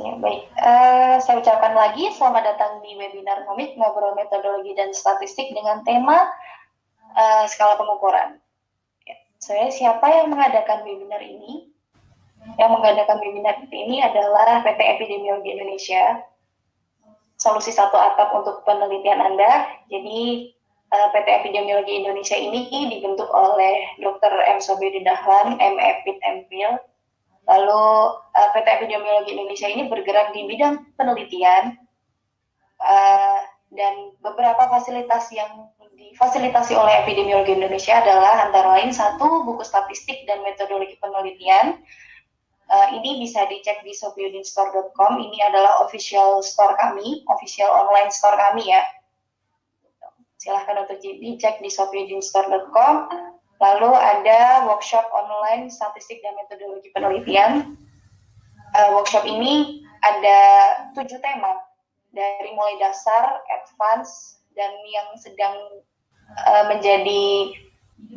Baik. Saya ucapkan lagi selamat datang di webinar Ngomik, ngobrol metodologi dan statistik dengan tema skala pengukuran. Saya siapa yang mengadakan webinar ini? Yang mengadakan webinar ini adalah PT Epidemiologi Indonesia. Solusi satu atap untuk penelitian Anda. Jadi PT Epidemiologi Indonesia ini dibentuk oleh Dr. M. Sobiudin Dahlan, M.Epid, M.Phil. Lalu PT Epidemiologi Indonesia ini bergerak di bidang penelitian dan beberapa fasilitas yang difasilitasi oleh Epidemiologi Indonesia adalah antara lain satu, buku statistik dan metodologi penelitian. Ini bisa dicek di sobiudinstore.com. Ini adalah official store kami, official online store kami ya. Silahkan untuk dicek di sobiudinstore.com. Lalu ada workshop online statistik dan metodologi penelitian. Workshop ini ada 7 tema, dari mulai dasar, advance, dan yang sedang menjadi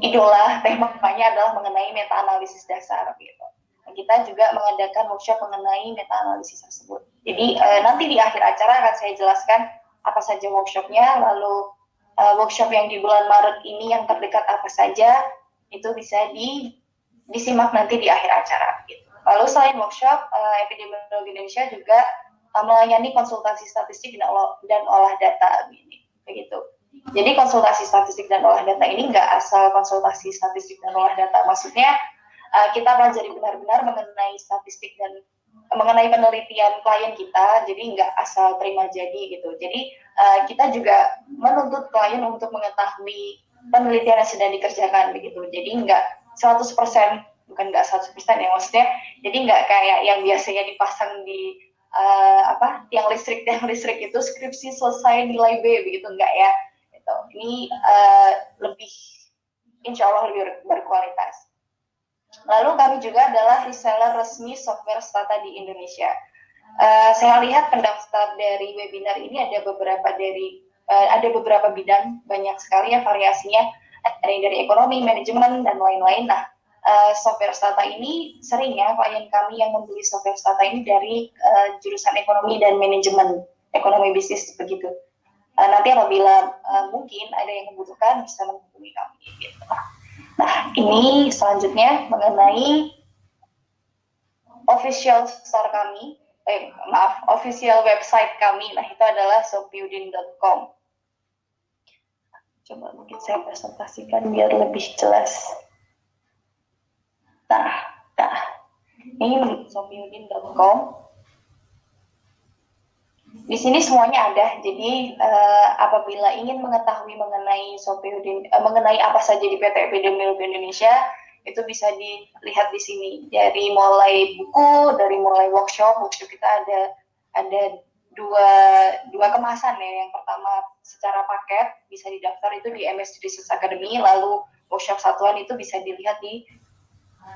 idola temanya adalah mengenai meta-analisis dasar. Gitu. Kita juga mengadakan workshop mengenai meta-analisis tersebut. Jadi nanti di akhir acara akan saya jelaskan apa saja workshopnya, lalu workshop yang di bulan Maret ini yang terdekat apa saja, itu bisa disimak nanti di akhir acara. Gitu. Lalu selain workshop, Epidemiologi Indonesia juga melayani konsultasi statistik dan olah data. Begitu. Jadi konsultasi statistik dan olah data ini nggak asal konsultasi statistik dan olah data. Maksudnya kita pelajari benar-benar mengenai statistik dan mengenai penelitian klien kita, jadi nggak asal terima jadi gitu. Jadi kita juga menuntut klien untuk mengetahui penelitian yang sedang dikerjakan begitu. Jadi nggak 100%, bukan nggak 100% ya maksudnya. Jadi nggak kayak yang biasanya dipasang di tiang listrik itu skripsi selesai nilai B begitu, nggak ya. Gitu. Ini lebih, insya Allah lebih berkualitas. Lalu kami juga adalah reseller resmi software Stata di Indonesia. Saya lihat pendaftar dari webinar ini ada beberapa bidang, banyak sekali ya variasinya, dari ekonomi, manajemen, dan lain-lain. Nah, software Stata ini sering ya klien kami yang membeli software Stata ini dari jurusan ekonomi dan manajemen, ekonomi bisnis begitu. Nanti apabila mungkin ada yang membutuhkan bisa menghubungi kami. Gitu. Nah, ini selanjutnya mengenai official store kami, official website kami. Nah, itu adalah sobiudin.com. Coba mungkin saya presentasikan biar lebih jelas. Nah, ini sobiudin.com. Di sini semuanya ada. Jadi apabila ingin mengetahui mengenai mengenai apa saja di PT Epidemiologi Indonesia, itu bisa dilihat di sini. Dari mulai buku, dari mulai workshop kita ada dua kemasan ya. Yang pertama secara paket bisa didaftar itu di MSc Research Academy, lalu workshop satuan itu bisa dilihat di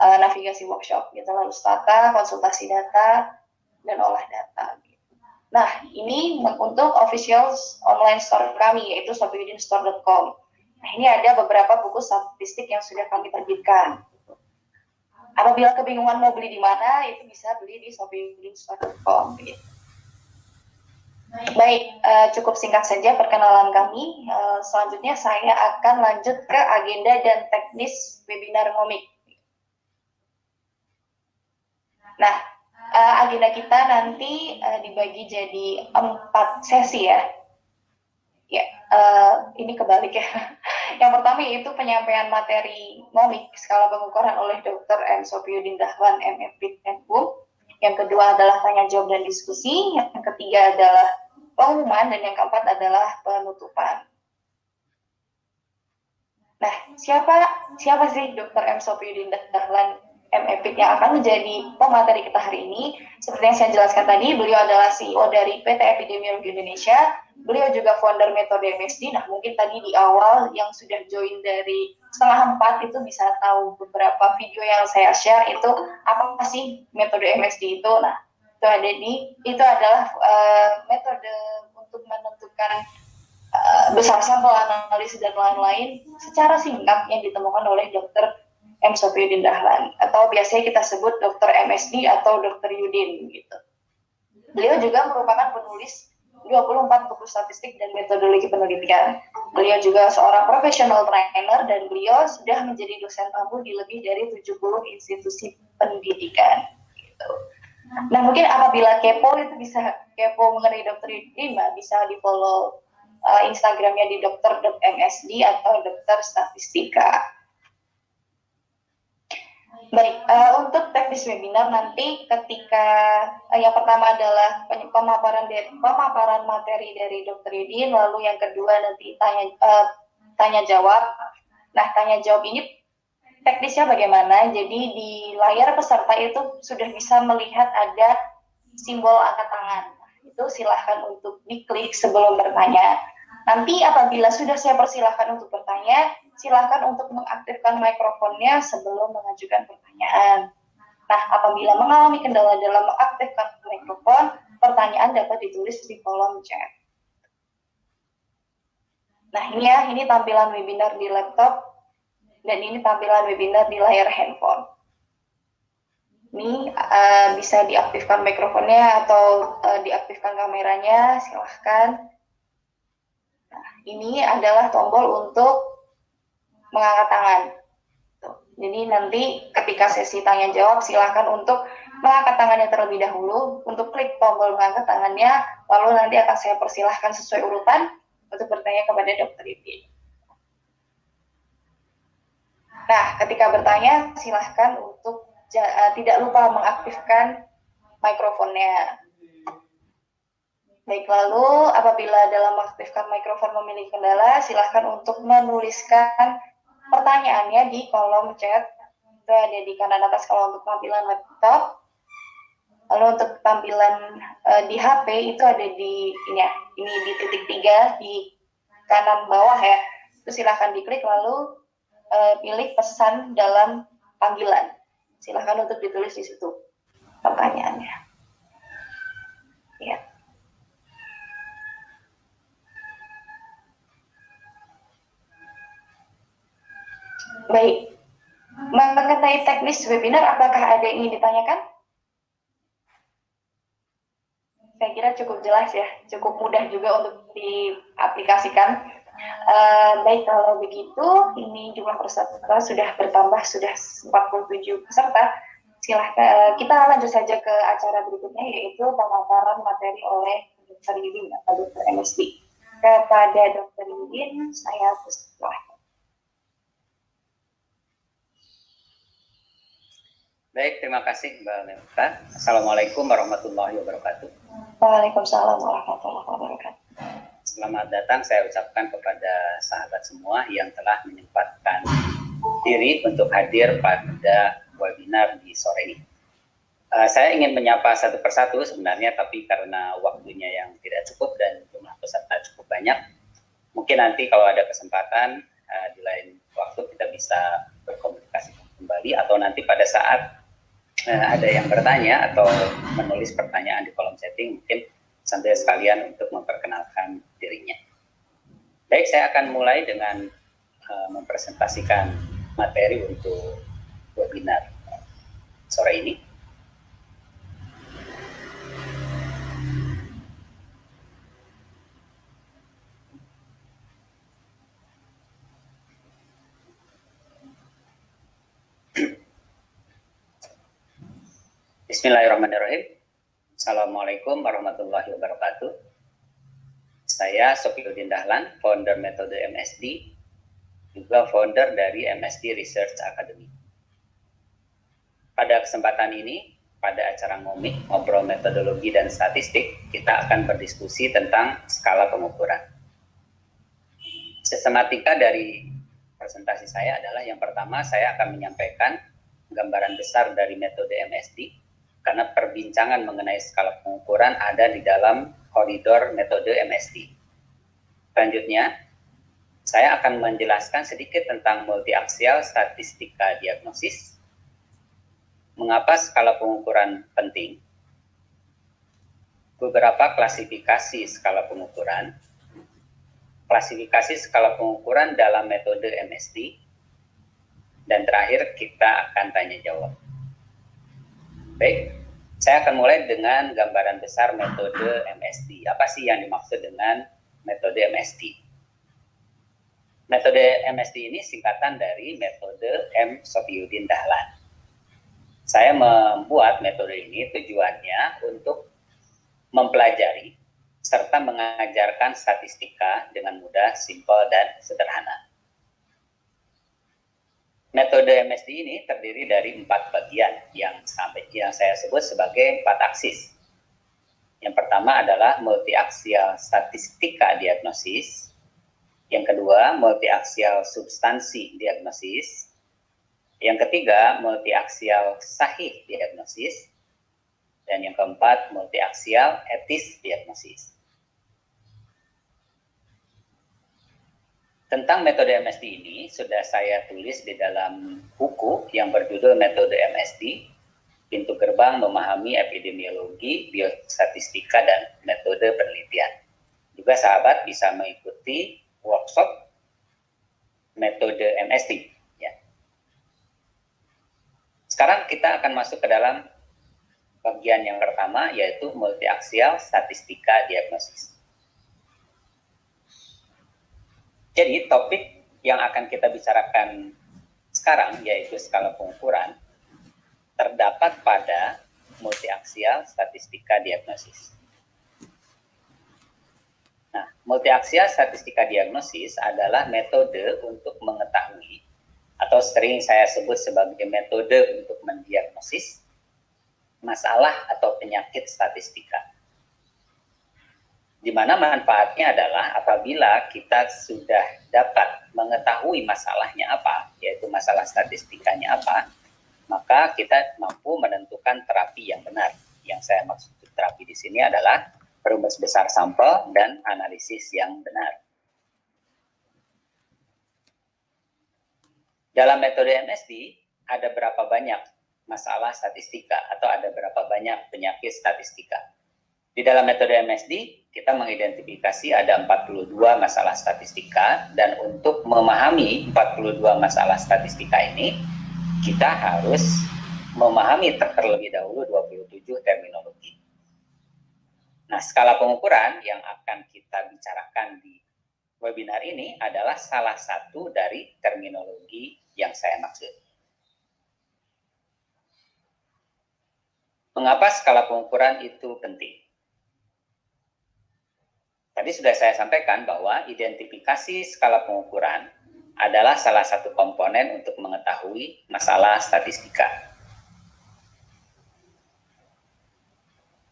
navigasi workshop. Gitu. Lalu Stata, konsultasi data, dan olah data. Nah, ini untuk official online store kami, yaitu sobiudinstore.com. Nah, ini ada beberapa buku statistik yang sudah kami terbitkan. Apabila kebingungan mau beli di mana, itu bisa beli di sobiudinstore.com. Baik, cukup singkat saja perkenalan kami. Selanjutnya saya akan lanjut ke agenda dan teknis webinar Ngomik. Nah, agenda kita nanti dibagi jadi 4 sesi ya. Ya, ini kebalik ya. Yang pertama yaitu penyampaian materi Ngomik skala pengukuran oleh Dr. M. Sobiudin Dahlan, M.Epid, M.Phil. Yang kedua adalah tanya jawab dan diskusi. Yang ketiga adalah pengumuman dan yang keempat adalah penutupan. Nah, siapa sih Dr. M. Sobiudin Dahlan, M.Epid yang akan menjadi pemateri kita hari ini? Seperti yang saya jelaskan tadi, beliau adalah CEO dari PT Epidemiologi Indonesia. Beliau juga founder metode MSD. Nah, mungkin tadi di awal yang sudah join dari 3:30 itu bisa tahu beberapa video yang saya share itu apa sih metode MSD itu. Nah, itu adalah metode untuk menentukan besar sampel analisis dan lain-lain secara singkat yang ditemukan oleh Dr. M. Sobiudin Dahlan, atau biasanya kita sebut Dr. MSD atau Dr. Yudin gitu. Beliau juga merupakan penulis 24 buku statistik dan metodologi penelitian. Beliau juga seorang profesional trainer dan beliau sudah menjadi dosen tamu di lebih dari 70 institusi pendidikan. Gitu. Nah mungkin apabila kepo itu bisa kepo mengenai Dr. Yudin, Mbak, bisa di follow Instagramnya di dr.msd atau Dokter Statistika. Baik, untuk teknis webinar nanti ketika yang pertama adalah pemaparan materi dari Dr. Yudin, lalu yang kedua nanti tanya jawab. Nah, tanya jawab ini teknisnya bagaimana? Jadi di layar peserta itu sudah bisa melihat ada simbol angkat tangan. Itu silahkan untuk diklik sebelum bertanya. Nanti apabila sudah saya persilahkan untuk bertanya, silahkan untuk mengaktifkan mikrofonnya sebelum mengajukan pertanyaan. Nah, apabila mengalami kendala dalam mengaktifkan mikrofon, pertanyaan dapat ditulis di kolom chat. Nah, ini tampilan webinar di laptop, dan ini tampilan webinar di layar handphone. Ini bisa diaktifkan mikrofonnya atau diaktifkan kameranya, silahkan. Nah, ini adalah tombol untuk mengangkat tangan. Jadi nanti ketika sesi tanya jawab silahkan untuk mengangkat tangannya terlebih dahulu, untuk klik tombol mengangkat tangannya, lalu nanti akan saya persilahkan sesuai urutan untuk bertanya kepada Dr. Yudin. Nah, ketika bertanya silahkan untuk tidak lupa mengaktifkan mikrofonnya. Baik, lalu apabila dalam mengaktifkan mikrofon memiliki kendala, silahkan untuk menuliskan pertanyaannya di kolom chat. Itu ada di kanan atas kalau untuk tampilan laptop. Lalu untuk tampilan di HP itu ada di ini di titik 3 di kanan bawah ya. Itu silahkan diklik lalu pilih pesan dalam panggilan. Silahkan untuk ditulis di situ pertanyaannya. Ya. Baik, mengenai teknis webinar, apakah ada yang ingin ditanyakan? Saya kira cukup jelas ya, cukup mudah juga untuk diaplikasikan. Baik, kalau begitu, ini jumlah peserta sudah bertambah, sudah 47 peserta. Silahkan, kita lanjut saja ke acara berikutnya, yaitu pemaparan materi oleh Dr. Yudin atau Dr. MSD. Kepada Dr. Yudin, saya persilahkan. Baik, terima kasih Mbak Melita. Assalamualaikum warahmatullahi wabarakatuh. Waalaikumsalam warahmatullahi wabarakatuh. Selamat datang saya ucapkan kepada sahabat semua yang telah menyempatkan diri untuk hadir pada webinar di sore ini. Saya ingin menyapa satu persatu sebenarnya, tapi karena waktunya yang tidak cukup dan jumlah peserta cukup banyak, mungkin nanti kalau ada kesempatan di lain waktu kita bisa berkomunikasi kembali, atau nanti pada saat ada yang bertanya atau menulis pertanyaan di kolom chatting, mungkin sambil sekalian untuk memperkenalkan dirinya. Baik, saya akan mulai dengan mempresentasikan materi untuk webinar sore ini. Bismillahirrahmanirrahim. Assalamualaikum warahmatullahi wabarakatuh. Saya Sofiuddin Dahlan, founder metode MSD, juga founder dari MSD Research Academy. Pada kesempatan ini, pada acara ngomik, ngobrol metodologi dan statistik, kita akan berdiskusi tentang skala pengukuran. Sistematika dari presentasi saya adalah yang pertama, saya akan menyampaikan gambaran besar dari metode MSD, karena perbincangan mengenai skala pengukuran ada di dalam koridor metode MSD. Selanjutnya, saya akan menjelaskan sedikit tentang multiaksial statistika diagnosis, mengapa skala pengukuran penting, beberapa klasifikasi skala pengukuran, klasifikasi skala pengukuran dalam metode MSD, dan terakhir kita akan tanya jawab. Baik, Saya akan mulai dengan gambaran besar metode MSD. Apa sih yang dimaksud dengan metode MSD? Metode MSD ini singkatan dari metode M. Sofiyuddin Dahlan. Saya membuat metode ini tujuannya untuk mempelajari serta mengajarkan statistika dengan mudah, simpel, dan sederhana. Metode MSD ini terdiri dari 4 bagian yang saya sebut sebagai 4 aksis. Yang pertama adalah multiaksial statistika diagnosis. Yang kedua, multiaksial substansi diagnosis. Yang ketiga, multiaksial sahih diagnosis. Dan yang keempat, multiaksial etis diagnosis. Tentang metode MSD ini sudah saya tulis di dalam buku yang berjudul Metode MSD, Pintu Gerbang Memahami Epidemiologi, Biostatistika, dan Metode Penelitian. Juga sahabat bisa mengikuti workshop metode MSD. Ya. Sekarang kita akan masuk ke dalam bagian yang pertama, yaitu multiaksial statistika diagnosis. Jadi topik yang akan kita bicarakan sekarang, yaitu skala pengukuran, terdapat pada multiaksial statistika diagnosis. Nah, multiaksial statistika diagnosis adalah metode untuk mengetahui, atau sering saya sebut sebagai metode untuk mendiagnosis masalah atau penyakit statistika. Di mana manfaatnya adalah apabila kita sudah dapat mengetahui masalahnya apa, yaitu masalah statistikanya apa, maka kita mampu menentukan terapi yang benar. Yang saya maksud terapi di sini adalah rumus besar sampel dan analisis yang benar. Dalam metode MSD ada berapa banyak masalah statistika atau ada berapa banyak penyakit statistika. Di dalam metode MSD, kita mengidentifikasi ada 42 masalah statistika, dan untuk memahami 42 masalah statistika ini, kita harus memahami terlebih dahulu 27 terminologi. Nah, skala pengukuran yang akan kita bicarakan di webinar ini adalah salah satu dari terminologi yang saya maksud. Mengapa skala pengukuran itu penting? Tadi sudah saya sampaikan bahwa identifikasi skala pengukuran adalah salah satu komponen untuk mengetahui masalah statistika.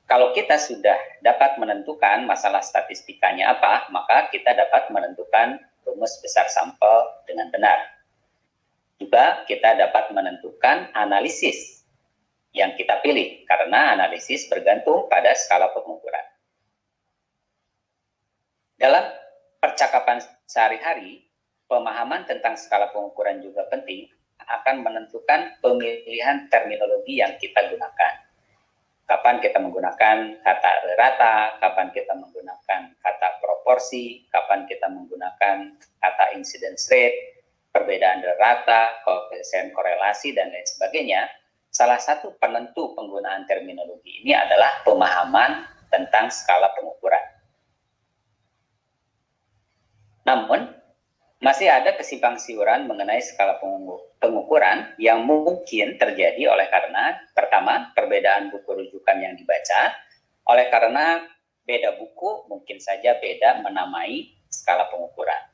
Kalau kita sudah dapat menentukan masalah statistikanya apa, maka kita dapat menentukan rumus besar sampel dengan benar. Juga kita dapat menentukan analisis yang kita pilih, karena analisis bergantung pada skala pengukuran. Dalam percakapan sehari-hari, pemahaman tentang skala pengukuran juga penting, akan menentukan pemilihan terminologi yang kita gunakan. Kapan kita menggunakan kata rata, kapan kita menggunakan kata proporsi, kapan kita menggunakan kata incidence rate, perbedaan rata, koefisien korelasi, dan lain sebagainya. Salah satu penentu penggunaan terminologi ini adalah pemahaman tentang skala pengukuran. Namun, masih ada kesimpang siuran mengenai skala pengukuran yang mungkin terjadi oleh karena, pertama, perbedaan buku rujukan yang dibaca, oleh karena beda buku mungkin saja beda menamai skala pengukuran.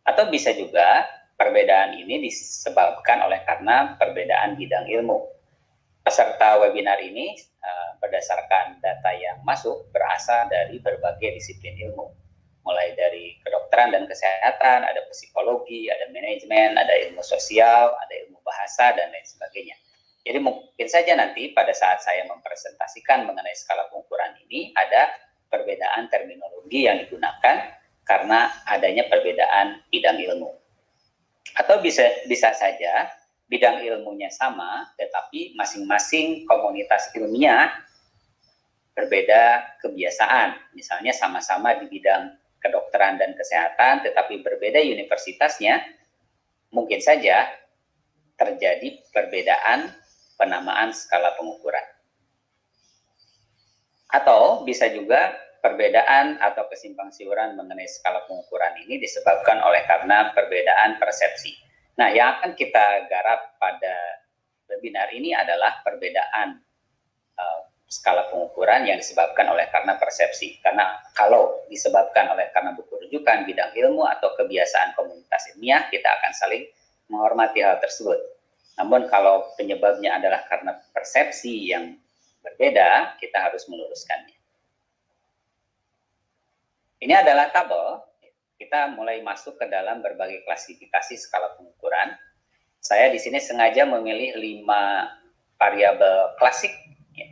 Atau bisa juga perbedaan ini disebabkan oleh karena perbedaan bidang ilmu. Peserta webinar ini berdasarkan data yang masuk berasal dari berbagai disiplin ilmu. Mulai dari kedokteran dan kesehatan, ada psikologi, ada manajemen, ada ilmu sosial, ada ilmu bahasa, dan lain sebagainya. Jadi mungkin saja nanti pada saat saya mempresentasikan mengenai skala pengukuran ini, ada perbedaan terminologi yang digunakan karena adanya perbedaan bidang ilmu. Atau bisa saja bidang ilmunya sama, tetapi masing-masing komunitas ilmiah berbeda kebiasaan. Misalnya sama-sama di bidang kedokteran dan kesehatan, tetapi berbeda universitasnya, mungkin saja terjadi perbedaan penamaan skala pengukuran. Atau bisa juga perbedaan atau kesimpang siuran mengenai skala pengukuran ini disebabkan oleh karena perbedaan persepsi. Nah, yang akan kita garap pada webinar ini adalah perbedaan skala pengukuran yang disebabkan oleh karena persepsi. Karena kalau disebabkan oleh karena buku rujukan, bidang ilmu, atau kebiasaan komunitas ilmiah, kita akan saling menghormati hal tersebut. Namun kalau penyebabnya adalah karena persepsi yang berbeda, kita harus meluruskannya. Ini adalah tabel. Kita mulai masuk ke dalam berbagai klasifikasi skala pengukuran. Saya di sini sengaja memilih 5 variabel klasik ya,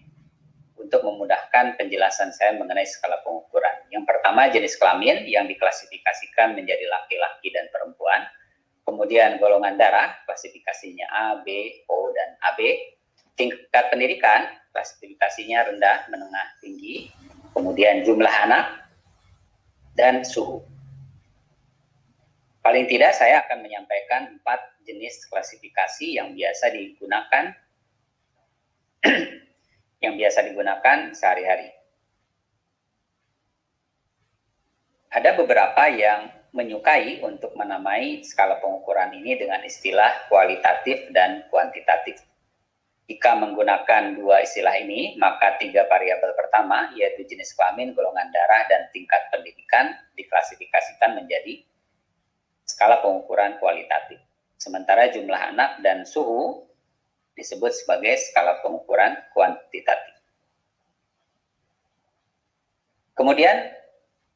untuk memudahkan penjelasan saya mengenai skala pengukuran. Yang pertama, jenis kelamin yang diklasifikasikan menjadi laki-laki dan perempuan. Kemudian golongan darah, klasifikasinya A, B, O, dan AB. Tingkat pendidikan, klasifikasinya rendah, menengah, tinggi. Kemudian jumlah anak, dan suhu. Paling tidak saya akan menyampaikan 4 jenis klasifikasi yang biasa digunakan sehari-hari. Ada beberapa yang menyukai untuk menamai skala pengukuran ini dengan istilah kualitatif dan kuantitatif. Jika menggunakan 2 istilah ini, maka 3 variabel pertama, yaitu jenis kelamin, golongan darah, dan tingkat pendidikan, diklasifikasikan menjadi skala pengukuran kualitatif. Sementara jumlah anak dan suhu disebut sebagai skala pengukuran kuantitatif. Kemudian,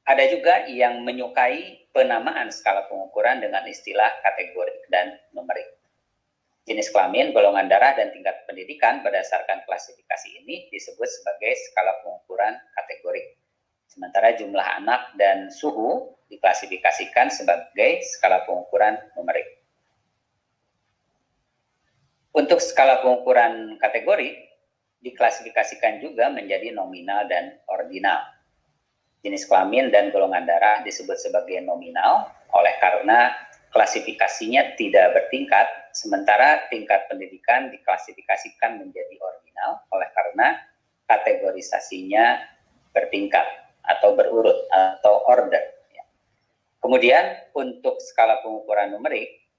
ada juga yang menyukai penamaan skala pengukuran dengan istilah kategorik dan numerik. Jenis kelamin, golongan darah, dan tingkat pendidikan berdasarkan klasifikasi ini disebut sebagai skala pengukuran kategorik. Sementara jumlah anak dan suhu diklasifikasikan sebagai skala pengukuran numerik. Untuk skala pengukuran kategorik diklasifikasikan juga menjadi nominal dan ordinal. Jenis kelamin dan golongan darah disebut sebagai nominal oleh karena klasifikasinya tidak bertingkat, sementara tingkat pendidikan diklasifikasikan menjadi ordinal oleh karena kategorisasinya bertingkat atau berurut atau order. Kemudian untuk skala pengukuran numerik,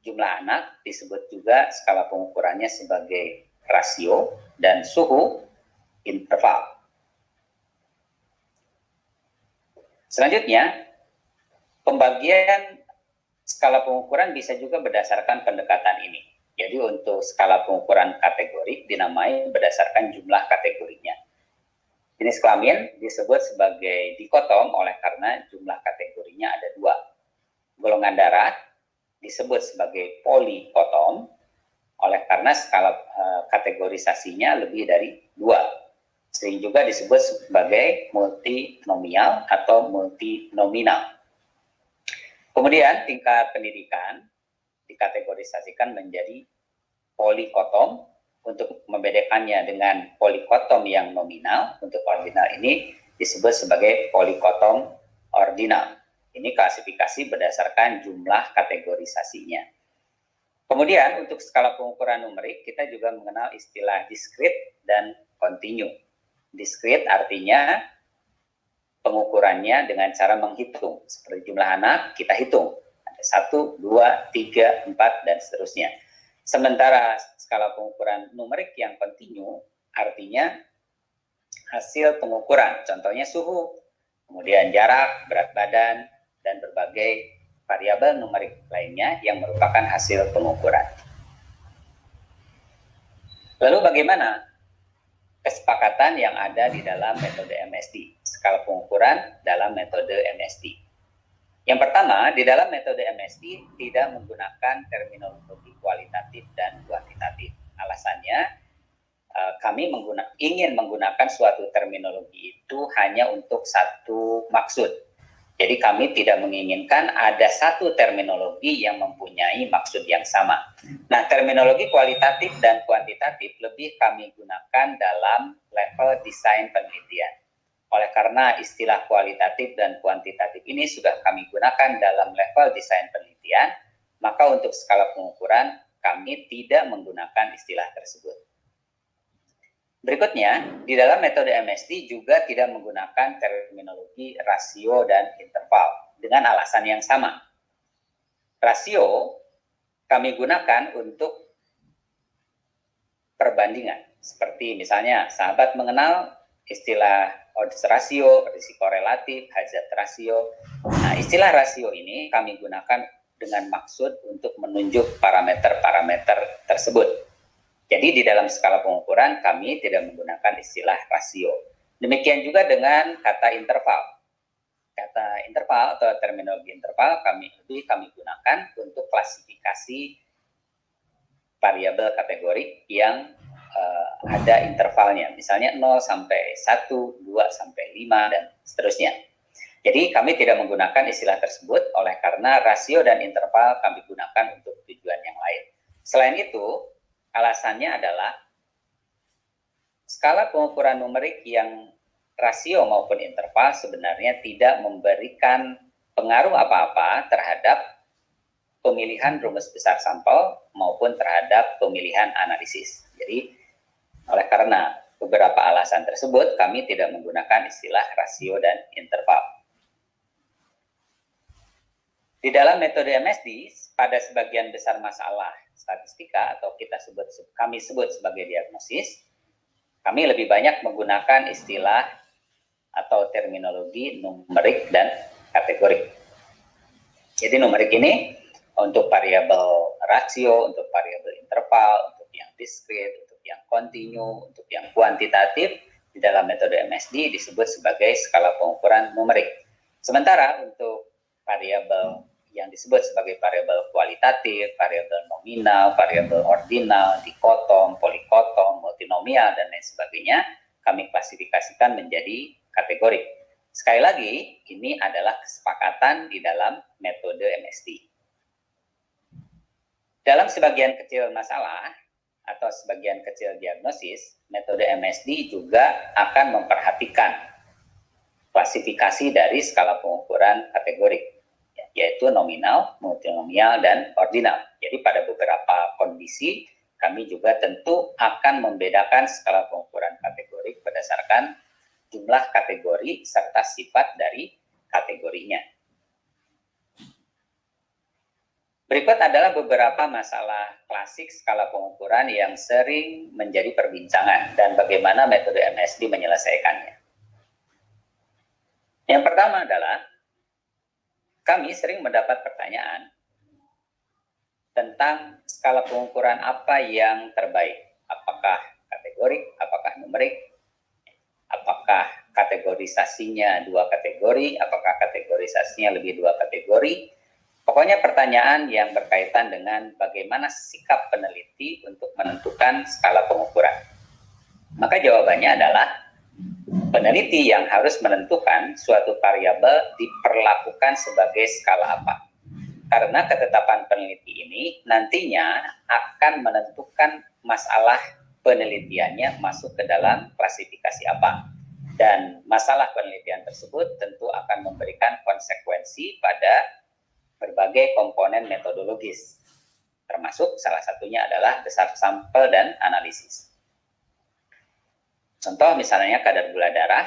jumlah anak disebut juga skala pengukurannya sebagai rasio dan suhu interval. Selanjutnya, pembagian skala pengukuran bisa juga berdasarkan pendekatan ini. Jadi untuk skala pengukuran kategorik dinamai berdasarkan jumlah kategorinya. Jenis kelamin disebut sebagai dikotom oleh karena jumlah kategorinya ada 2. Golongan darah disebut sebagai polikotom oleh karena skala kategorisasinya lebih dari 2. Sering juga disebut sebagai multinomial atau multinominal. Kemudian tingkat pendidikan dikategorisasikan menjadi polikotom untuk membedakannya dengan polikotom yang nominal. Untuk ordinal ini disebut sebagai polikotom ordinal. Ini klasifikasi berdasarkan jumlah kategorisasinya. Kemudian untuk skala pengukuran numerik kita juga mengenal istilah diskrit dan kontinu. Diskrit artinya pengukurannya dengan cara menghitung. Seperti jumlah anak, kita hitung. Ada 1, 2, 3, 4, dan seterusnya. Sementara skala pengukuran numerik yang kontinu, artinya hasil pengukuran. Contohnya suhu, kemudian jarak, berat badan, dan berbagai variabel numerik lainnya yang merupakan hasil pengukuran. Lalu bagaimana kesepakatan yang ada di dalam metode MSD, skala pengukuran dalam metode MSD. Yang pertama, di dalam metode MSD tidak menggunakan terminologi kualitatif dan kuantitatif. Alasannya, kami ingin menggunakan suatu terminologi itu hanya untuk satu maksud. Jadi kami tidak menginginkan ada satu terminologi yang mempunyai maksud yang sama. Nah, terminologi kualitatif dan kuantitatif lebih kami gunakan dalam level desain penelitian. Oleh karena istilah kualitatif dan kuantitatif ini sudah kami gunakan dalam level desain penelitian, maka untuk skala pengukuran kami tidak menggunakan istilah tersebut. Berikutnya, di dalam metode MSD juga tidak menggunakan terminologi rasio dan interval dengan alasan yang sama. Rasio kami gunakan untuk perbandingan. Seperti misalnya, sahabat mengenal istilah odds rasio, risiko relatif, hazard rasio. Nah, istilah rasio ini kami gunakan dengan maksud untuk menunjuk parameter-parameter tersebut. Jadi di dalam skala pengukuran kami tidak menggunakan istilah rasio. Demikian juga dengan kata interval. Kata interval atau terminologi interval kami gunakan untuk klasifikasi variabel kategori yang ada intervalnya, misalnya 0 sampai 1, 2 sampai 5, dan seterusnya. Jadi kami tidak menggunakan istilah tersebut oleh karena rasio dan interval kami gunakan untuk tujuan yang lain. Selain itu, alasannya adalah skala pengukuran numerik yang rasio maupun interval sebenarnya tidak memberikan pengaruh apa-apa terhadap pemilihan rumus besar sampel maupun terhadap pemilihan analisis. Jadi, oleh karena beberapa alasan tersebut, kami tidak menggunakan istilah rasio dan interval. Di dalam metode MSD, pada sebagian besar masalah statistika atau kami sebut sebagai diagnosis, kami lebih banyak menggunakan istilah atau terminologi numerik dan kategori. Jadi numerik ini untuk variabel rasio, untuk variabel interval, untuk yang diskrit, untuk yang kontinu, untuk yang kuantitatif, di dalam metode MSD disebut sebagai skala pengukuran numerik. Sementara untuk variabel yang disebut sebagai variabel kualitatif, variabel nominal, variabel ordinal, dikotom, polikotom, multinomial, dan lain sebagainya, kami klasifikasikan menjadi kategori. Sekali lagi, ini adalah kesepakatan di dalam metode MSD. Dalam sebagian kecil masalah atau sebagian kecil diagnosis, metode MSD juga akan memperhatikan klasifikasi dari skala pengukuran kategori, yaitu nominal, multinomial, dan ordinal. Jadi pada beberapa kondisi, kami juga tentu akan membedakan skala pengukuran kategori berdasarkan jumlah kategori serta sifat dari kategorinya. Berikut adalah beberapa masalah klasik skala pengukuran yang sering menjadi perbincangan dan bagaimana metode MSD menyelesaikannya. Yang pertama adalah, kami sering mendapat pertanyaan tentang skala pengukuran apa yang terbaik. Apakah kategori, apakah numerik, apakah kategorisasinya 2 kategori, apakah kategorisasinya lebih 2 kategori. Pokoknya pertanyaan yang berkaitan dengan bagaimana sikap peneliti untuk menentukan skala pengukuran. Maka jawabannya adalah, peneliti yang harus menentukan suatu variabel diperlakukan sebagai skala apa. Karena ketetapan peneliti ini nantinya akan menentukan masalah penelitiannya masuk ke dalam klasifikasi apa. Dan masalah penelitian tersebut tentu akan memberikan konsekuensi pada berbagai komponen metodologis. Termasuk salah satunya adalah besar sampel dan analisis. Contoh misalnya kadar gula darah,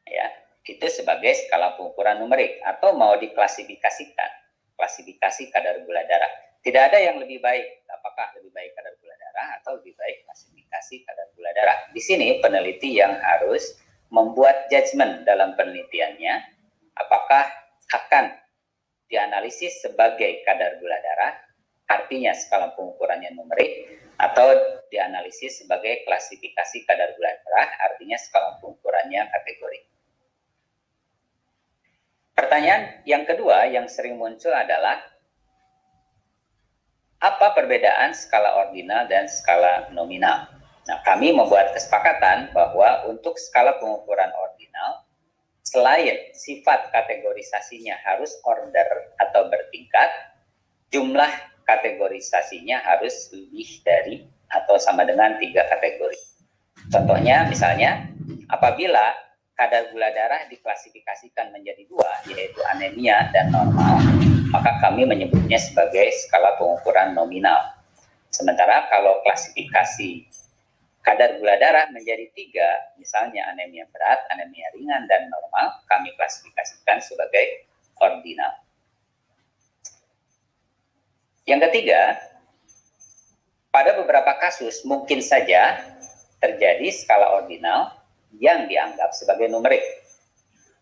ya, itu sebagai skala pengukuran numerik atau mau diklasifikasikan, klasifikasi kadar gula darah. Tidak ada yang lebih baik, apakah lebih baik kadar gula darah atau lebih baik klasifikasi kadar gula darah. Di sini peneliti yang harus membuat judgement dalam penelitiannya, apakah akan dianalisis sebagai kadar gula darah, artinya skala pengukurannya numerik, atau dianalisis sebagai klasifikasi kadar gula darah, artinya skala pengukurannya kategori. Pertanyaan yang kedua yang sering muncul adalah, apa perbedaan skala ordinal dan skala nominal? Nah, kami membuat kesepakatan bahwa untuk skala pengukuran ordinal, selain sifat kategorisasinya harus order atau bertingkat, jumlah kategorisasinya harus lebih dari atau sama dengan 3 kategori. Contohnya misalnya, apabila kadar gula darah diklasifikasikan menjadi 2, yaitu anemia dan normal, maka kami menyebutnya sebagai skala pengukuran nominal. Sementara kalau klasifikasi kadar gula darah menjadi 3, misalnya anemia berat, anemia ringan, dan normal, kami klasifikasikan sebagai ordinal. Yang ketiga, pada beberapa kasus mungkin saja terjadi skala ordinal yang dianggap sebagai numerik.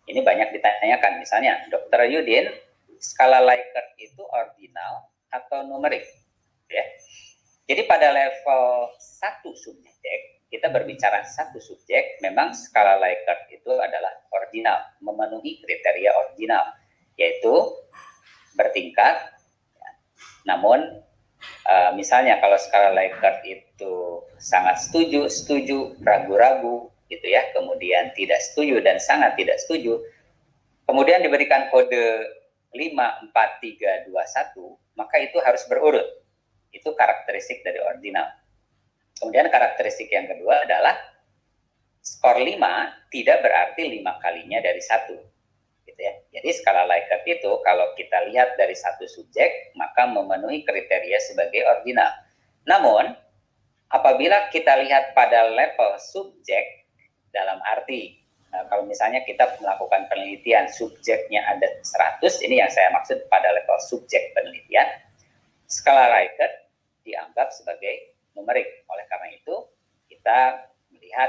Ini banyak ditanyakan, misalnya, Dr. Yudin, skala Likert itu ordinal atau numerik? Ya. Jadi pada level 1 subjek, kita berbicara 1 subjek, memang skala Likert itu adalah ordinal, memenuhi kriteria ordinal, yaitu bertingkat. Namun, misalnya kalau skala Likert itu sangat setuju, ragu-ragu, gitu ya, kemudian tidak setuju dan sangat tidak setuju, kemudian diberikan kode 5, 4, 3, 2, 1, maka itu harus berurut. Itu karakteristik dari ordinal. Kemudian karakteristik yang kedua adalah skor 5 tidak berarti 5 kalinya dari 1. Gitu ya. Jadi skala Likert itu kalau kita lihat dari 1 subjek, maka memenuhi kriteria sebagai ordinal. Namun, apabila kita lihat pada level subjek, dalam arti kalau misalnya kita melakukan penelitian subjeknya ada 100, ini yang saya maksud pada level subjek penelitian, skala Likert dianggap sebagai numerik. Oleh karena itu, kita melihat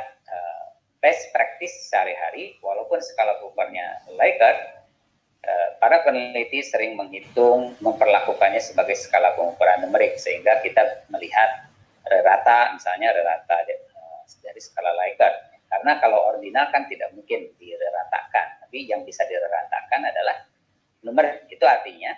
best practice sehari-hari, walaupun skala ukurnya Likert, para peneliti sering menghitung, memperlakukannya sebagai skala pengukuran numerik, sehingga kita melihat rata, misalnya rata dari skala Likert. Karena kalau ordinal kan tidak mungkin diratakan, tapi yang bisa diratakan adalah numerik. Itu artinya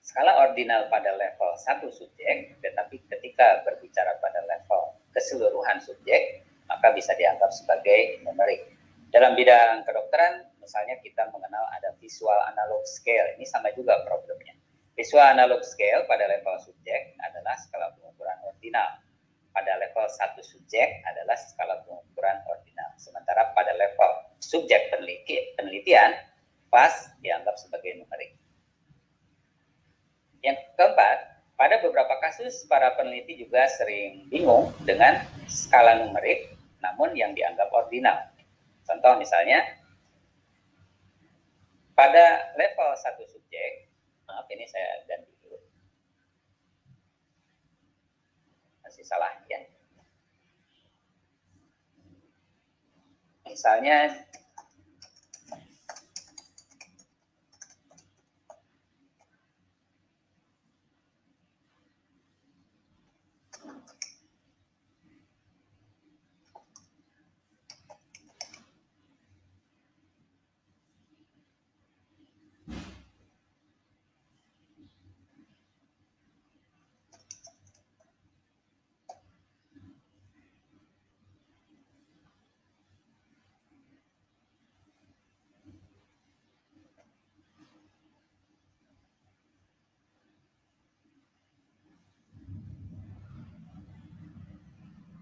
skala ordinal pada level 1 subjek, tetapi ketika berbicara pada level keseluruhan subjek, maka bisa dianggap sebagai numerik. Dalam bidang kedokteran, misalnya kita mengenal ada visual analog scale, ini sama juga problemnya. Visual analog scale pada level subjek adalah skala pengukuran ordinal. Pada level 1 subjek adalah skala pengukuran ordinal. Sementara pada level subjek penelitian, pas dianggap sebagai numerik. Yang keempat, pada beberapa kasus para peneliti juga sering bingung dengan skala numerik, namun yang dianggap ordinal. Contoh misalnya, pada level 1 subjek, maaf ini saya ganti dulu. Masih salah ya. Misalnya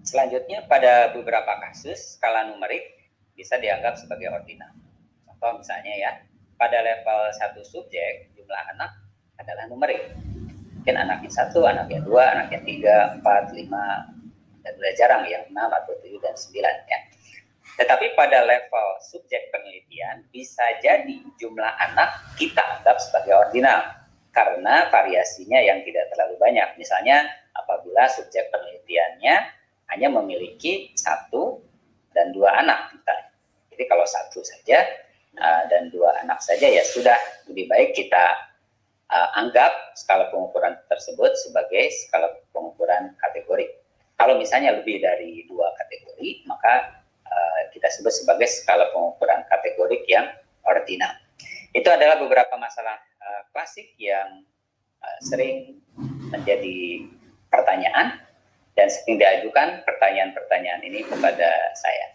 selanjutnya, pada beberapa kasus, skala numerik bisa dianggap sebagai ordinal. Contoh misalnya ya, pada level 1 subjek, jumlah anak adalah numerik. Mungkin anaknya 1, anaknya 2, anaknya 3, 4, 5, dan sudah jarang yang 6 atau 7 dan 9 ya. Tetapi pada level subjek penelitian, bisa jadi jumlah anak kita anggap sebagai ordinal, karena variasinya yang tidak terlalu banyak. Misalnya, apabila subjek penelitiannya hanya memiliki 1 dan 2 anak. Jadi kalau 1 saja dan 2 anak saja ya sudah, lebih baik kita anggap skala pengukuran tersebut sebagai skala pengukuran kategori. Kalau misalnya lebih dari 2 kategori, maka kita sebut sebagai skala pengukuran kategorik yang ordinal. Itu adalah beberapa masalah klasik yang sering menjadi pertanyaan dan sering diajukan pertanyaan-pertanyaan ini kepada saya.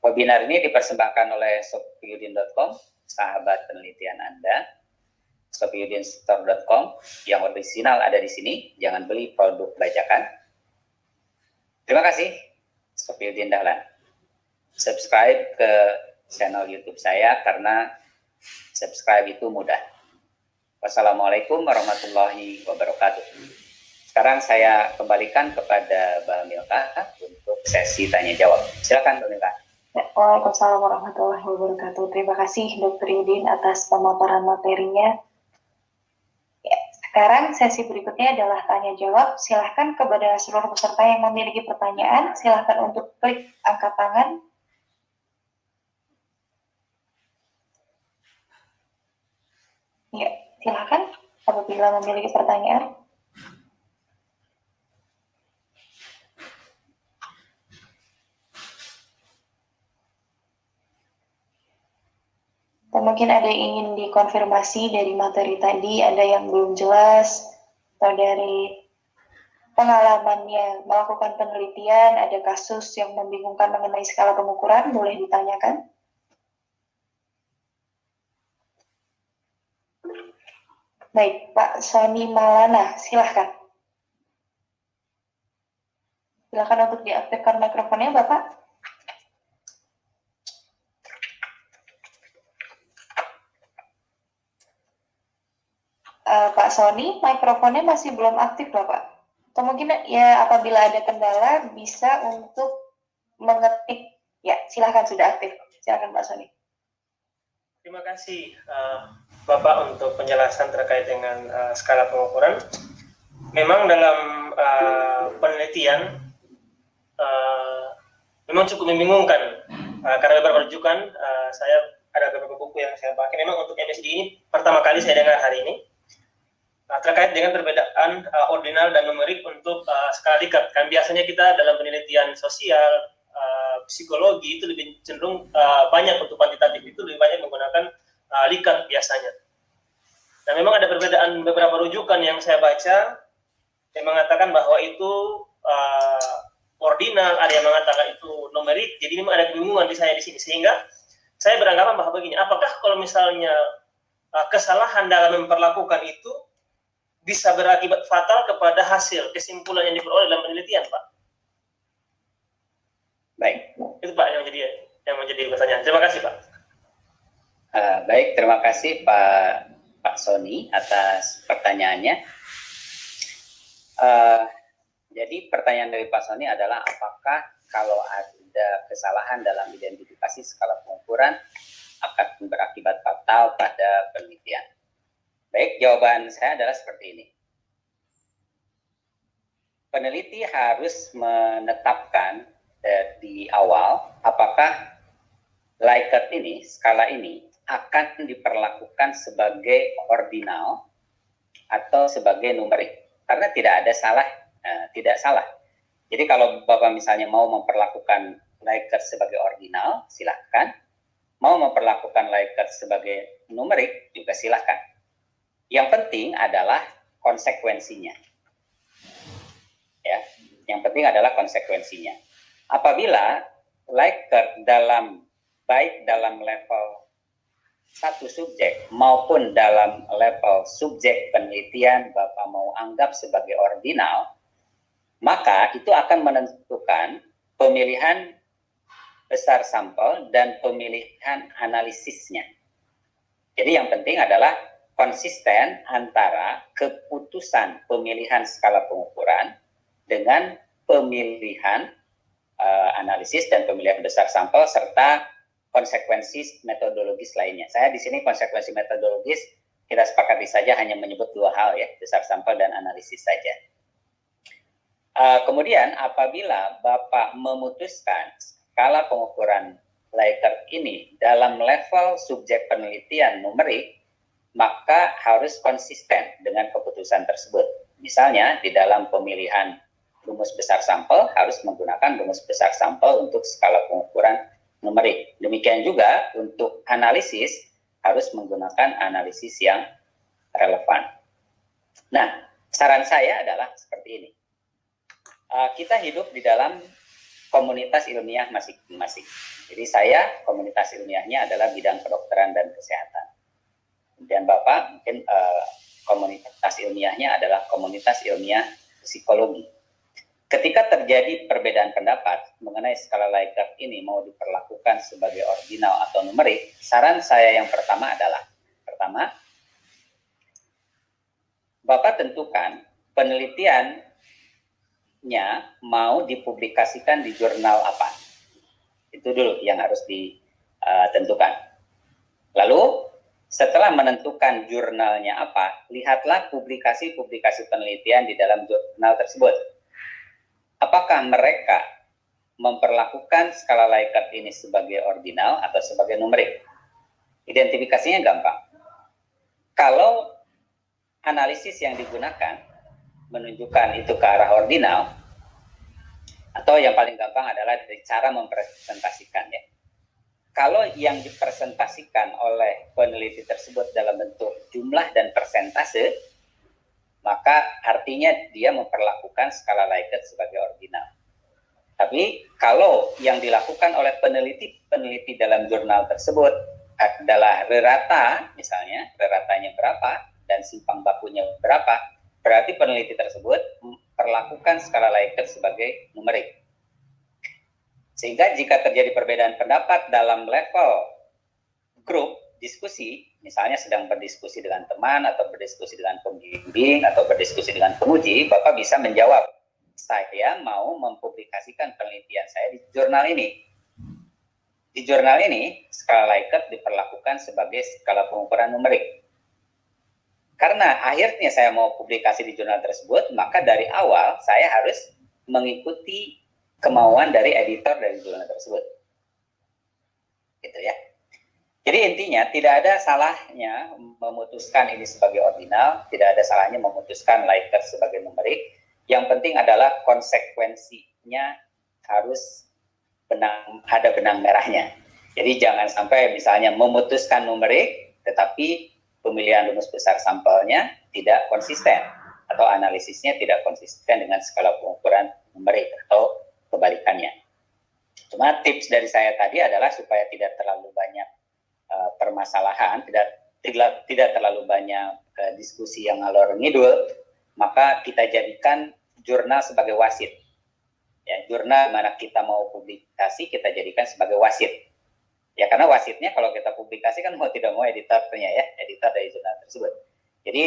Webinar ini dipersembahkan oleh sopyudin.com, sahabat penelitian Anda. sopyudinstore.com, yang original ada di sini, jangan beli produk bajakan. Terima kasih, Sopyudin Dahlan. Subscribe ke channel YouTube saya karena subscribe itu mudah. Wassalamualaikum warahmatullahi wabarakatuh. Sekarang saya kembalikan kepada Mbak Milka untuk sesi tanya jawab. Silakan Mbak Milka. Waalaikumsalam warahmatullahi wabarakatuh. Terima kasih Dr. Yudin atas pemaparan materinya. Ya, sekarang sesi berikutnya adalah tanya jawab. Silahkan kepada seluruh peserta yang memiliki pertanyaan, silahkan untuk klik angkat tangan. Ya, silahkan apabila memiliki pertanyaan. Atau mungkin ada yang ingin dikonfirmasi dari materi tadi, ada yang belum jelas, atau dari pengalamannya melakukan penelitian, ada kasus yang membingungkan mengenai skala pengukuran, boleh ditanyakan. Baik, Pak Sony Malana, silahkan. Silahkan untuk diaktifkan mikrofonnya, Bapak. Pak Sony, mikrofonnya masih belum aktif, Bapak. Atau mungkin ya apabila ada kendala bisa untuk mengetik. Ya, silahkan sudah aktif. Silahkan Pak Sony. Terima kasih Bapak untuk penjelasan terkait dengan skala pengukuran. Memang dalam penelitian memang cukup membingungkan karena beberapa rujukan saya ada beberapa buku yang saya pakai. Memang untuk MSD ini pertama kali saya dengar hari ini terkait dengan perbedaan ordinal dan numerik untuk skala Likert. Kan biasanya kita dalam penelitian sosial, psikologi itu lebih cenderung banyak untuk kuantitatif itu lebih banyak menggunakan Likert biasanya. Nah, memang ada perbedaan beberapa rujukan yang saya baca yang mengatakan bahwa itu ordinal, ada yang mengatakan itu numerik. Jadi memang ada kebingungan di saya di sini, sehingga saya beranggapan bahwa begini, apakah kalau misalnya kesalahan dalam memperlakukan itu bisa berakibat fatal kepada hasil kesimpulan yang diperoleh dalam penelitian, Pak? Baik. Itu Pak yang menjadi pertanyaan. Terima kasih, Pak. Baik, terima kasih Pak Sony atas pertanyaannya. Jadi pertanyaan dari Pak Sony adalah apakah kalau ada kesalahan dalam identifikasi skala pengukuran akan berakibat fatal pada penelitian? Baik, jawaban saya adalah seperti ini. Peneliti harus menetapkan di awal apakah Likert ini, skala ini akan diperlakukan sebagai ordinal atau sebagai numerik. Karena tidak salah. Jadi kalau Bapak misalnya mau memperlakukan Likert sebagai ordinal, silahkan. Mau memperlakukan Likert sebagai numerik, juga silahkan. Yang penting adalah konsekuensinya. Ya, yang penting adalah konsekuensinya. Apabila Likert baik dalam level satu subjek maupun dalam level subjek penelitian Bapak mau anggap sebagai ordinal, maka itu akan menentukan pemilihan besar sampel dan pemilihan analisisnya. Jadi yang penting adalah konsisten antara keputusan pemilihan skala pengukuran dengan pemilihan analisis dan pemilihan besar sampel serta konsekuensi metodologis lainnya. Saya di sini konsekuensi metodologis kita sepakati saja hanya menyebut dua hal ya, besar sampel dan analisis saja. Kemudian apabila Bapak memutuskan skala pengukuran Likert ini dalam level subjek penelitian numerik, maka harus konsisten dengan keputusan tersebut. Misalnya di dalam pemilihan rumus besar sampel harus menggunakan rumus besar sampel untuk skala pengukuran numerik. Demikian juga untuk analisis harus menggunakan analisis yang relevan. Nah, saran saya adalah seperti ini. Kita hidup di dalam komunitas ilmiah masing-masing. Jadi saya komunitas ilmiahnya adalah bidang kedokteran dan kesehatan. Kemudian Bapak mungkin komunitas ilmiahnya adalah komunitas ilmiah psikologi. Ketika terjadi perbedaan pendapat mengenai skala Likert ini mau diperlakukan sebagai ordinal atau numerik, saran saya yang pertama adalah, Bapak tentukan penelitian hasilnya mau dipublikasikan di jurnal apa. Itu dulu yang harus ditentukan. Lalu setelah menentukan jurnalnya apa, lihatlah publikasi-publikasi penelitian di dalam jurnal tersebut. Apakah mereka memperlakukan skala Likert ini sebagai ordinal atau sebagai numerik? Identifikasinya gampang. Kalau analisis yang digunakan menunjukkan itu ke arah ordinal, atau yang paling gampang adalah dari cara mempresentasikan ya. Kalau yang dipresentasikan oleh peneliti tersebut dalam bentuk jumlah dan persentase, maka artinya dia memperlakukan skala Likert sebagai ordinal. Tapi kalau yang dilakukan oleh peneliti dalam jurnal tersebut adalah rerata, misalnya reratanya berapa dan simpang bakunya berapa, berarti peneliti tersebut memperlakukan skala Likert sebagai numerik. Sehingga jika terjadi perbedaan pendapat dalam level grup diskusi, misalnya sedang berdiskusi dengan teman atau berdiskusi dengan pembimbing atau berdiskusi dengan penguji, Bapak bisa menjawab, saya mau mempublikasikan penelitian saya di jurnal ini. Di jurnal ini, skala Likert diperlakukan sebagai skala pengukuran numerik. Karena akhirnya saya mau publikasi di jurnal tersebut, maka dari awal saya harus mengikuti kemauan dari editor dari jurnal tersebut. Gitu ya. Jadi intinya tidak ada salahnya memutuskan ini sebagai ordinal, tidak ada salahnya memutuskan Likert sebagai numerik. Yang penting adalah konsekuensinya harus ada benang merahnya. Jadi jangan sampai misalnya memutuskan numerik, tetapi pemilihan rumus besar sampelnya tidak konsisten, atau analisisnya tidak konsisten dengan skala pengukuran numerik, atau kebalikannya. Cuma tips dari saya tadi adalah supaya tidak terlalu banyak permasalahan, tidak terlalu banyak diskusi yang ngalor ngidul, maka kita jadikan jurnal sebagai wasit. Ya, jurnal mana kita mau publikasi kita jadikan sebagai wasit. Ya, karena wasitnya kalau kita publikasi kan mau tidak mau editornya ya, editor dari jurnal tersebut. Jadi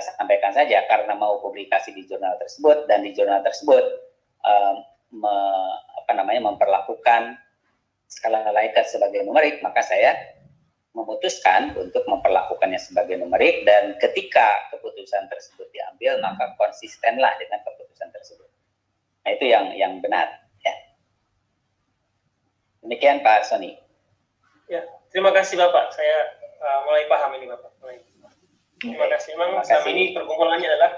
sampaikan saja karena mau publikasi di jurnal tersebut dan di jurnal tersebut memperlakukan skala Likert sebagai numerik, maka saya memutuskan untuk memperlakukannya sebagai numerik, dan ketika keputusan tersebut diambil maka konsistenlah dengan keputusan tersebut. Nah, itu yang benar ya. Demikian Pak Sony. Ya, terima kasih Bapak. Saya mulai paham ini Bapak. Terima kasih. Memang selama ini perkumpulannya adalah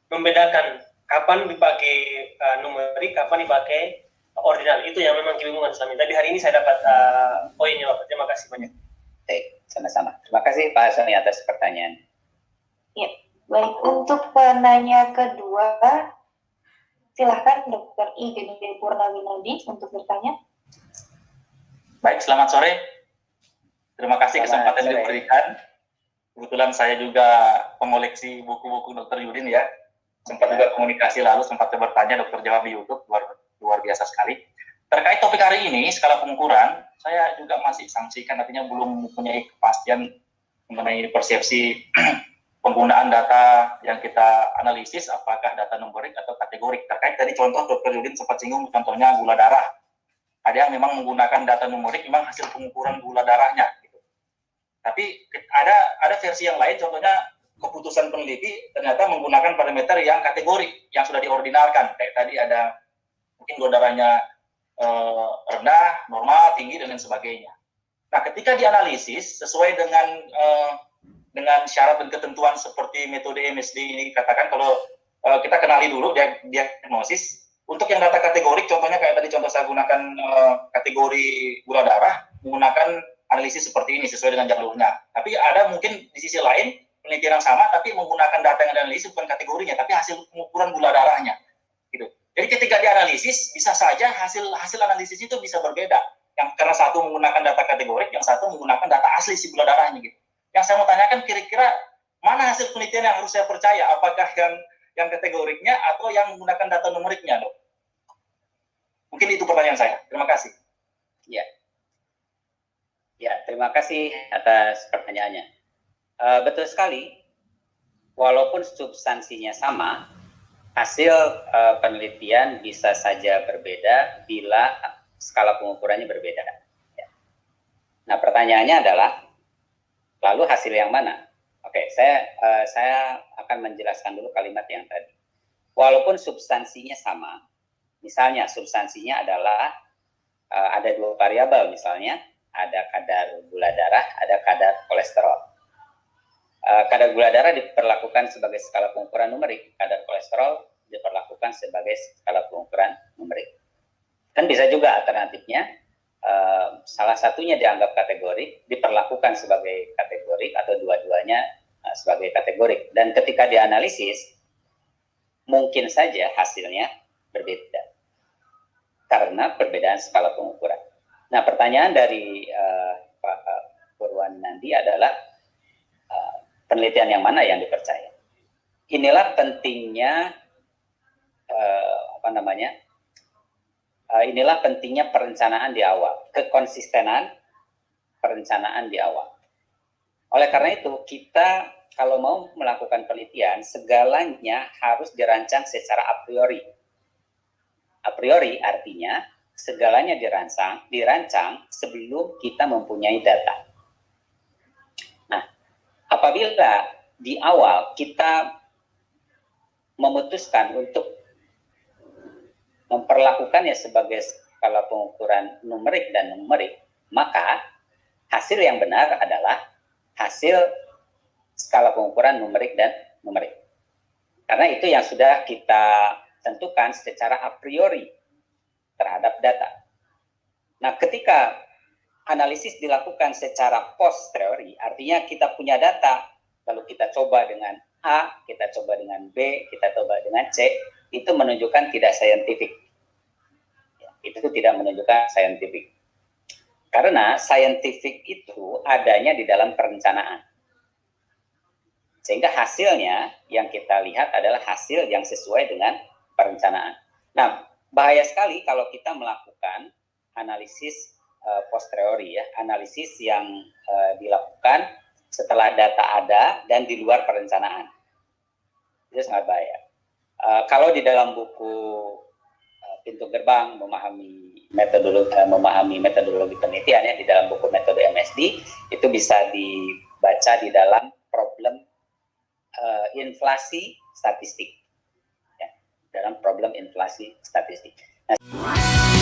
membedakan kapan dipakai numerik, kapan dipakai ordinal. Itu yang memang kebingungan selama ini. Tapi hari ini saya dapat poinnya Bapak. Terima kasih banyak. Baik, sama-sama. Terima kasih Pak Sony atas pertanyaan. Ya, baik. Untuk penanya kedua, silahkan Dr. I. Gede Purnawinadi untuk bertanya. Baik, selamat sore. Terima kasih kesempatan yang diberikan. Kebetulan saya juga pengoleksi buku-buku Dr. Yudin ya. Sempat juga komunikasi lalu, sempat bertanya, dokter jawab di YouTube, luar biasa sekali. Terkait topik hari ini, skala pengukuran, saya juga masih sangsikan, artinya belum mempunyai kepastian mengenai persepsi penggunaan data yang kita analisis, apakah data numerik atau kategorik. Terkait tadi contoh, Dr. Yudin sempat singgung, contohnya gula darah. Ada yang memang menggunakan data numerik, memang hasil pengukuran gula darahnya. Gitu. Tapi ada versi yang lain, contohnya keputusan peneliti ternyata menggunakan parameter yang kategori yang sudah diordinalkan. Kayak tadi ada mungkin gula darahnya rendah, normal, tinggi, dan lain sebagainya. Nah, ketika dianalisis sesuai dengan syarat dan ketentuan seperti metode MSD ini, katakan kalau kita kenali dulu diagnosis. Untuk yang data kategorik, contohnya kayak tadi contoh saya gunakan kategori gula darah, menggunakan analisis seperti ini sesuai dengan jalurnya. Tapi ada mungkin di sisi lain penelitian yang sama, tapi menggunakan data yang dianalisis bukan kategorinya, tapi hasil pengukuran gula darahnya. Gitu. Jadi ketika dianalisis, bisa saja hasil analisis itu bisa berbeda. Yang karena satu menggunakan data kategorik, yang satu menggunakan data asli si gula darahnya. Gitu. Yang saya mau tanyakan kira-kira mana hasil penelitian yang harus saya percaya? Apakah yang kategoriknya atau yang menggunakan data numeriknya, Dok? Mungkin itu pertanyaan saya. Terima kasih. Ya, terima kasih atas pertanyaannya. Betul sekali, walaupun substansinya sama, hasil penelitian bisa saja berbeda bila skala pengukurannya berbeda. Ya. Nah, pertanyaannya adalah, lalu hasil yang mana? Oke, saya akan menjelaskan dulu kalimat yang tadi. Walaupun substansinya sama, misalnya substansinya adalah ada 2 variabel, misalnya ada kadar gula darah, ada kadar kolesterol. Kadar gula darah diperlakukan sebagai skala pengukuran numerik, kadar kolesterol diperlakukan sebagai skala pengukuran numerik. Kan bisa juga alternatifnya, salah satunya dianggap kategorik, diperlakukan sebagai kategorik, atau dua-duanya sebagai kategorik. Dan ketika dianalisis, mungkin saja hasilnya berbeda, karena perbedaan skala pengukuran. Nah, pertanyaan dari Pak Purwanandi adalah, penelitian yang mana yang dipercaya? Inilah pentingnya inilah pentingnya perencanaan di awal, kekonsistenan perencanaan di awal. Oleh karena itu, kita kalau mau melakukan penelitian, segalanya harus dirancang secara a priori. A priori artinya segalanya dirancang sebelum kita mempunyai data. Apabila di awal kita memutuskan untuk memperlakukannya sebagai skala pengukuran numerik dan numerik, maka hasil yang benar adalah hasil skala pengukuran numerik dan numerik. Karena itu yang sudah kita tentukan secara a priori terhadap data. Nah, ketika analisis dilakukan secara posteriori, artinya kita punya data, lalu kita coba dengan A, kita coba dengan B, kita coba dengan C, itu menunjukkan tidak saintifik. Ya, itu tidak menunjukkan saintifik. Karena saintifik itu adanya di dalam perencanaan. Sehingga hasilnya yang kita lihat adalah hasil yang sesuai dengan perencanaan. Nah, bahaya sekali kalau kita melakukan analisis posteriori, ya, analisis yang dilakukan setelah data ada dan di luar perencanaan. Itu sangat bahaya. Kalau di dalam buku Pintu Gerbang memahami metodologi penelitian, ya, di dalam buku metode MSD itu bisa dibaca di dalam problem inflasi statistik, ya, dalam problem inflasi statistik. Nah,